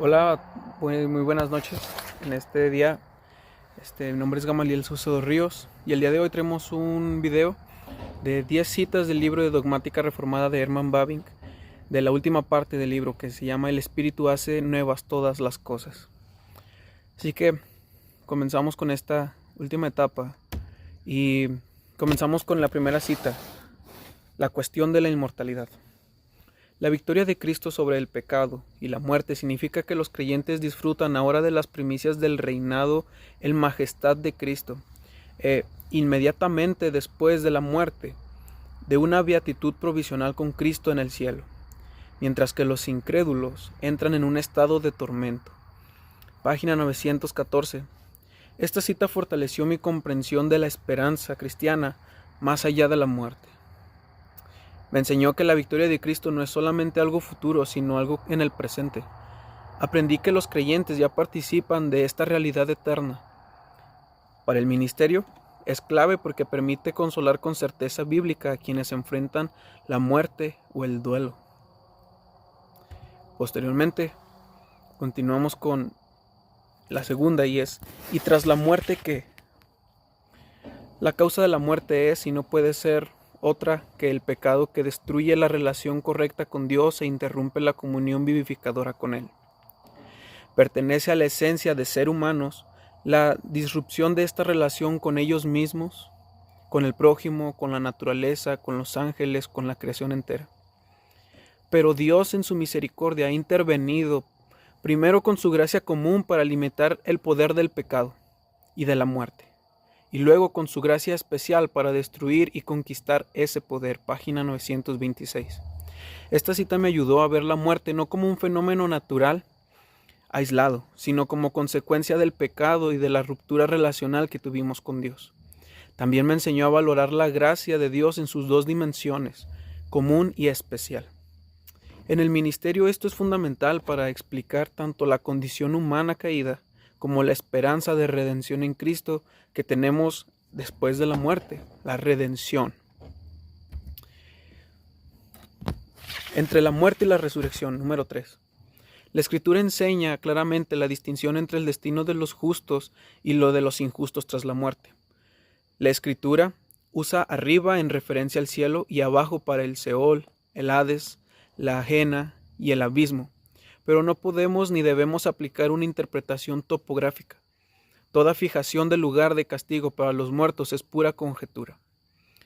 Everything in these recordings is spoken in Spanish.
Hola, muy buenas noches. En este día, mi nombre es Gamaliel Saucedo Ríos y el día de hoy traemos un video de 10 citas del libro de Dogmática Reformada de Herman Bavinck, de la última parte del libro que se llama El Espíritu hace nuevas todas las cosas. Así que comenzamos con esta última etapa y comenzamos con la primera cita, la cuestión de la inmortalidad. La victoria de Cristo sobre el pecado y la muerte significa que los creyentes disfrutan ahora de las primicias del reinado en majestad de Cristo, inmediatamente después de la muerte, de una beatitud provisional con Cristo en el cielo, mientras que los incrédulos entran en un estado de tormento. Página 914. Esta cita fortaleció mi comprensión de la esperanza cristiana más allá de la muerte. Me enseñó que la victoria de Cristo no es solamente algo futuro, sino algo en el presente. Aprendí que los creyentes ya participan de esta realidad eterna. Para el ministerio, es clave porque permite consolar con certeza bíblica a quienes enfrentan la muerte o el duelo. Posteriormente, continuamos con la segunda y tras la muerte, ¿qué? La causa de la muerte es y no puede ser otra que el pecado que destruye la relación correcta con Dios e interrumpe la comunión vivificadora con Él. Pertenece a la esencia de ser humanos la disrupción de esta relación con ellos mismos, con el prójimo, con la naturaleza, con los ángeles, con la creación entera. Pero Dios en su misericordia ha intervenido primero con su gracia común para limitar el poder del pecado y de la muerte, y luego con su gracia especial para destruir y conquistar ese poder. Página 926. Esta cita me ayudó a ver la muerte no como un fenómeno natural, aislado, sino como consecuencia del pecado y de la ruptura relacional que tuvimos con Dios. También me enseñó a valorar la gracia de Dios en sus dos dimensiones, común y especial. En el ministerio esto es fundamental para explicar tanto la condición humana caída como la esperanza de redención en Cristo que tenemos después de la muerte, la redención. Entre la muerte y la resurrección, número 3. La Escritura enseña claramente la distinción entre el destino de los justos y lo de los injustos tras la muerte. La Escritura usa arriba en referencia al cielo y abajo para el Seol, el Hades, la ajena y el abismo, pero no podemos ni debemos aplicar una interpretación topográfica. Toda fijación del lugar de castigo para los muertos es pura conjetura.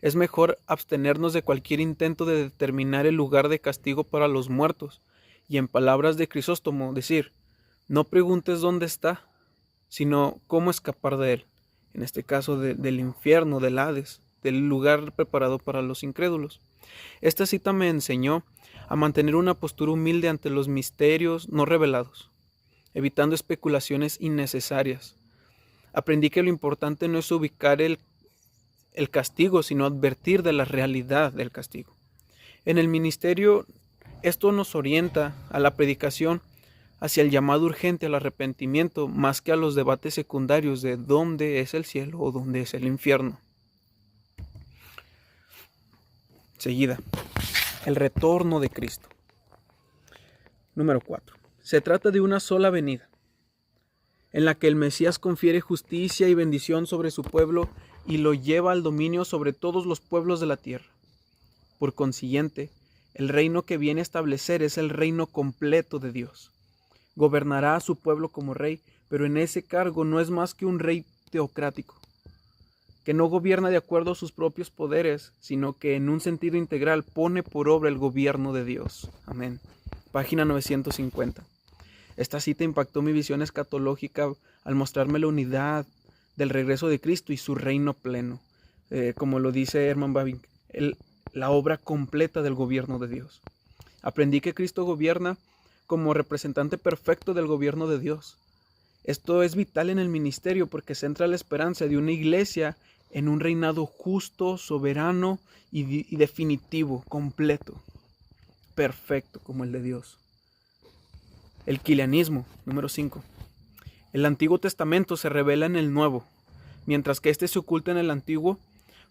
Es mejor abstenernos de cualquier intento de determinar el lugar de castigo para los muertos, y en palabras de Crisóstomo decir, no preguntes dónde está, sino cómo escapar de él, en este caso del infierno, del Hades, del lugar preparado para los incrédulos. Esta cita me enseñó a mantener una postura humilde ante los misterios no revelados, evitando especulaciones innecesarias. Aprendí que lo importante no es ubicar el castigo, sino advertir de la realidad del castigo. En el ministerio, esto nos orienta a la predicación hacia el llamado urgente al arrepentimiento, más que a los debates secundarios de dónde es el cielo o dónde es el infierno. Seguida, el retorno de Cristo. Número 4. Se trata de una sola venida, en la que el Mesías confiere justicia y bendición sobre su pueblo y lo lleva al dominio sobre todos los pueblos de la tierra. Por consiguiente, el reino que viene a establecer es el reino completo de Dios. Gobernará a su pueblo como rey, pero en ese cargo no es más que un rey teocrático, que no gobierna de acuerdo a sus propios poderes, sino que en un sentido integral pone por obra el gobierno de Dios. Amén. Página 950. Esta cita impactó mi visión escatológica al mostrarme la unidad del regreso de Cristo y su reino pleno, como lo dice Herman Bavinck, la obra completa del gobierno de Dios. Aprendí que Cristo gobierna como representante perfecto del gobierno de Dios. Esto es vital en el ministerio porque centra la esperanza de una iglesia en un reinado justo, soberano y definitivo, completo, perfecto como el de Dios. El quilianismo, número 5. El Antiguo Testamento se revela en el Nuevo, mientras que este se oculta en el Antiguo.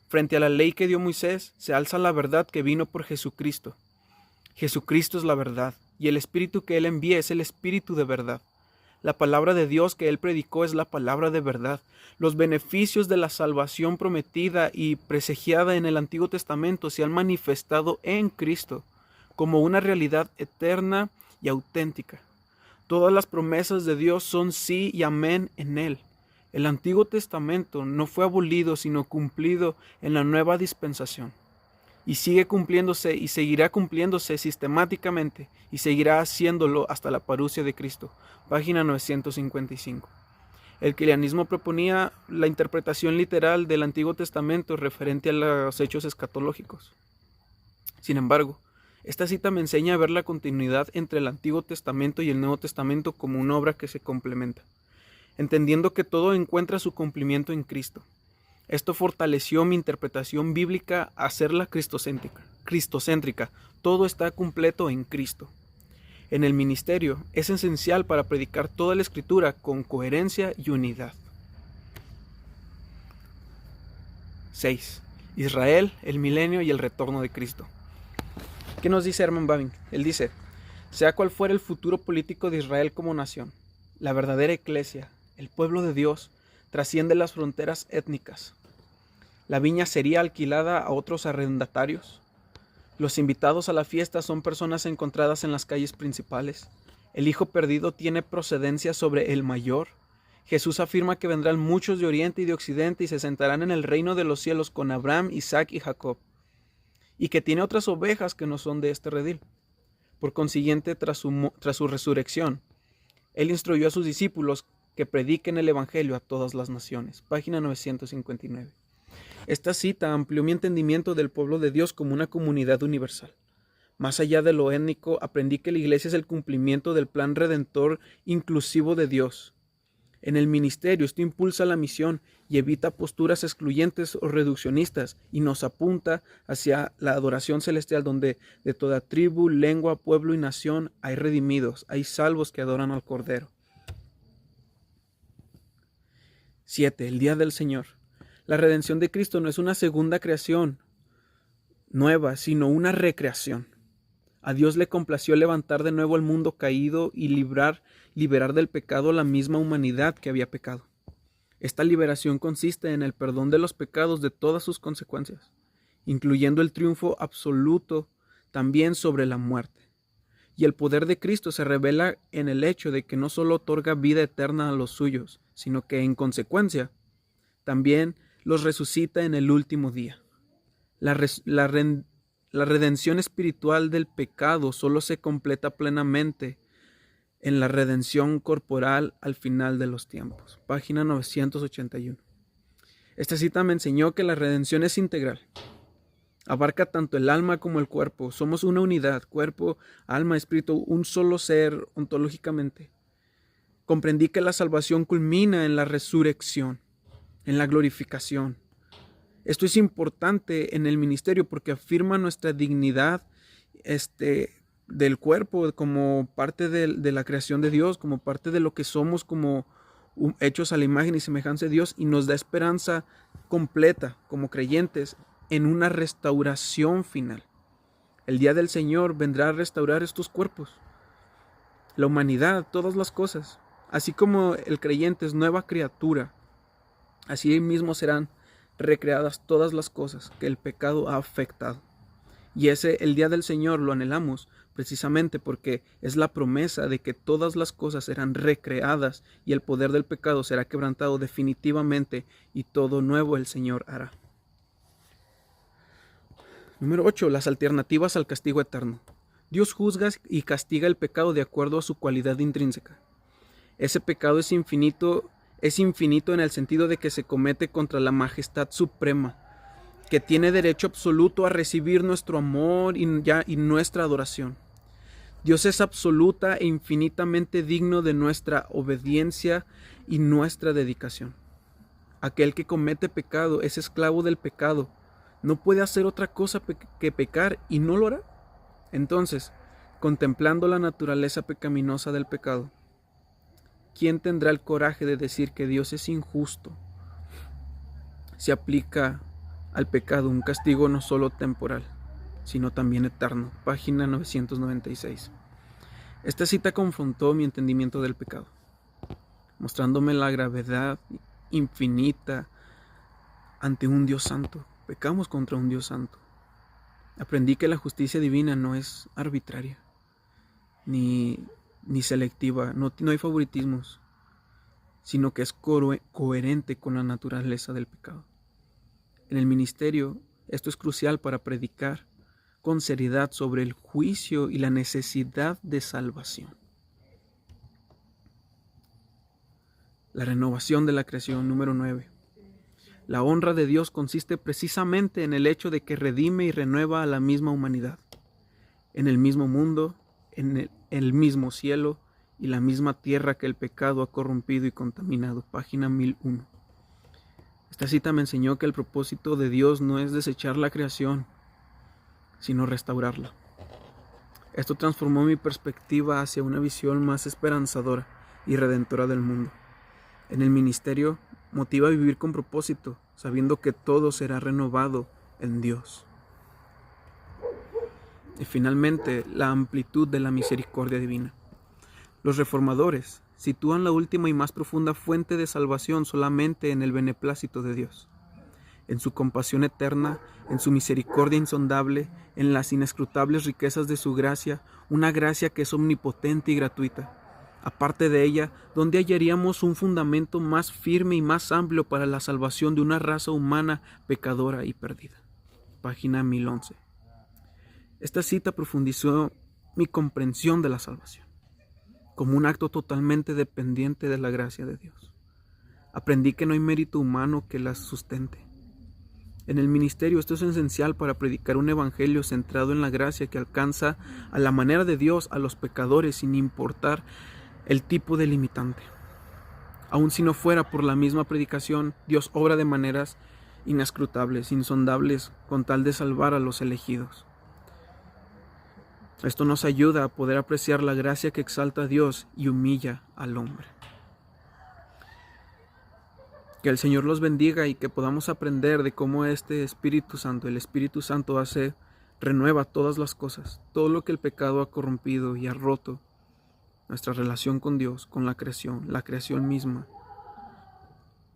Frente a la ley que dio Moisés, se alza la verdad que vino por Jesucristo. Jesucristo es la verdad. y el Espíritu que Él envía es el Espíritu de verdad. La palabra de Dios que Él predicó es la palabra de verdad. Los beneficios de la salvación prometida y presagiada en el Antiguo Testamento se han manifestado en Cristo como una realidad eterna y auténtica. Todas las promesas de Dios son sí y amén en Él. El Antiguo Testamento no fue abolido, sino cumplido en la nueva dispensación. Y sigue cumpliéndose y seguirá cumpliéndose sistemáticamente y seguirá haciéndolo hasta la parucia de Cristo. Página 955. El cristianismo proponía la interpretación literal del Antiguo Testamento referente a los hechos escatológicos. Sin embargo, esta cita me enseña a ver la continuidad entre el Antiguo Testamento y el Nuevo Testamento como una obra que se complementa, entendiendo que todo encuentra su cumplimiento en Cristo. Esto fortaleció mi interpretación bíblica a hacerla cristocéntrica. Todo está completo en Cristo. En el ministerio es esencial para predicar toda la Escritura con coherencia y unidad. 6. Israel, el milenio y el retorno de Cristo. ¿Qué nos dice Herman Bavinck? Él dice: sea cual fuera el futuro político de Israel como nación, la verdadera iglesia, el pueblo de Dios, trasciende las fronteras étnicas. La viña sería alquilada a otros arrendatarios. Los invitados a la fiesta son personas encontradas en las calles principales. El hijo perdido tiene procedencia sobre el mayor. Jesús afirma que vendrán muchos de oriente y de occidente y se sentarán en el reino de los cielos con Abraham, Isaac y Jacob, y que tiene otras ovejas que no son de este redil. Por consiguiente, tras su resurrección, Él instruyó a sus discípulos que prediquen el Evangelio a todas las naciones. Página 959. Esta cita amplió mi entendimiento del pueblo de Dios como una comunidad universal. Más allá de lo étnico, aprendí que la iglesia es el cumplimiento del plan redentor inclusivo de Dios. En el ministerio, esto impulsa la misión y evita posturas excluyentes o reduccionistas y nos apunta hacia la adoración celestial, donde de toda tribu, lengua, pueblo y nación hay redimidos, hay salvos que adoran al Cordero. 7. El día del Señor. La redención de Cristo no es una segunda creación nueva, sino una recreación. A Dios le complació levantar de nuevo el mundo caído y liberar del pecado la misma humanidad que había pecado. Esta liberación consiste en el perdón de los pecados de todas sus consecuencias, incluyendo el triunfo absoluto también sobre la muerte. Y el poder de Cristo se revela en el hecho de que no solo otorga vida eterna a los suyos, sino que en consecuencia también los resucita en el último día. La redención espiritual del pecado solo se completa plenamente en la redención corporal al final de los tiempos. Página 981. Esta cita me enseñó que la redención es integral. Abarca tanto el alma como el cuerpo. Somos una unidad, cuerpo, alma, espíritu, un solo ser ontológicamente. Comprendí que la salvación culmina en la resurrección, en la glorificación. Esto es importante en el ministerio porque afirma nuestra dignidad del cuerpo como parte de la creación de Dios, como parte de lo que somos como hechos a la imagen y semejanza de Dios, y nos da esperanza completa como creyentes en una restauración final. El día del Señor vendrá a restaurar estos cuerpos, la humanidad, todas las cosas. Así como el creyente es nueva criatura, así mismo serán recreadas todas las cosas que el pecado ha afectado. Y el día del Señor lo anhelamos precisamente porque es la promesa de que todas las cosas serán recreadas y el poder del pecado será quebrantado definitivamente y todo nuevo el Señor hará. Número 8. Las alternativas al castigo eterno. Dios juzga y castiga el pecado de acuerdo a su cualidad intrínseca. Ese pecado es infinito en el sentido de que se comete contra la majestad suprema, que tiene derecho absoluto a recibir nuestro amor y nuestra adoración. Dios es absoluta e infinitamente digno de nuestra obediencia y nuestra dedicación. Aquel que comete pecado es esclavo del pecado. No puede hacer otra cosa que pecar y no lo hará. Entonces, contemplando la naturaleza pecaminosa del pecado, ¿quién tendrá el coraje de decir que Dios es injusto? Se aplica al pecado un castigo no solo temporal, sino también eterno. Página 996. Esta cita confrontó mi entendimiento del pecado, mostrándome la gravedad infinita ante un Dios santo. Pecamos contra un Dios santo. Aprendí que la justicia divina no es arbitraria, ni selectiva, no hay favoritismos, sino que es coherente con la naturaleza del pecado. En el ministerio, esto es crucial para predicar con seriedad sobre el juicio y la necesidad de salvación. La renovación de la creación, número 9. La honra de Dios consiste precisamente en el hecho de que redime y renueva a la misma humanidad, en el mismo mundo, en el mismo cielo y la misma tierra que el pecado ha corrompido y contaminado. Página 1001. Esta cita me enseñó que el propósito de Dios no es desechar la creación, sino restaurarla. Esto transformó mi perspectiva hacia una visión más esperanzadora y redentora del mundo. En el ministerio, motiva a vivir con propósito, sabiendo que todo será renovado en Dios. Y finalmente, la amplitud de la misericordia divina. Los reformadores sitúan la última y más profunda fuente de salvación solamente en el beneplácito de Dios, en su compasión eterna, en su misericordia insondable, en las inescrutables riquezas de su gracia, una gracia que es omnipotente y gratuita. Aparte de ella, ¿dónde hallaríamos un fundamento más firme y más amplio para la salvación de una raza humana pecadora y perdida? Página 1011. Esta cita profundizó mi comprensión de la salvación, como un acto totalmente dependiente de la gracia de Dios. Aprendí que no hay mérito humano que la sustente. En el ministerio esto es esencial para predicar un evangelio centrado en la gracia que alcanza a la manera de Dios a los pecadores sin importar el tipo de limitante. Aun si no fuera por la misma predicación, Dios obra de maneras inescrutables, insondables, con tal de salvar a los elegidos. Esto nos ayuda a poder apreciar la gracia que exalta a Dios y humilla al hombre. Que el Señor los bendiga y que podamos aprender de cómo este Espíritu Santo, el Espíritu Santo renueva todas las cosas, todo lo que el pecado ha corrompido y ha roto, nuestra relación con Dios, con la creación misma.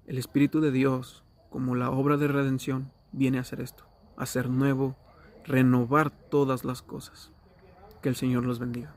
El Espíritu de Dios, como la obra de redención, viene a hacer esto, a hacer nuevo, renovar todas las cosas. Que el Señor los bendiga.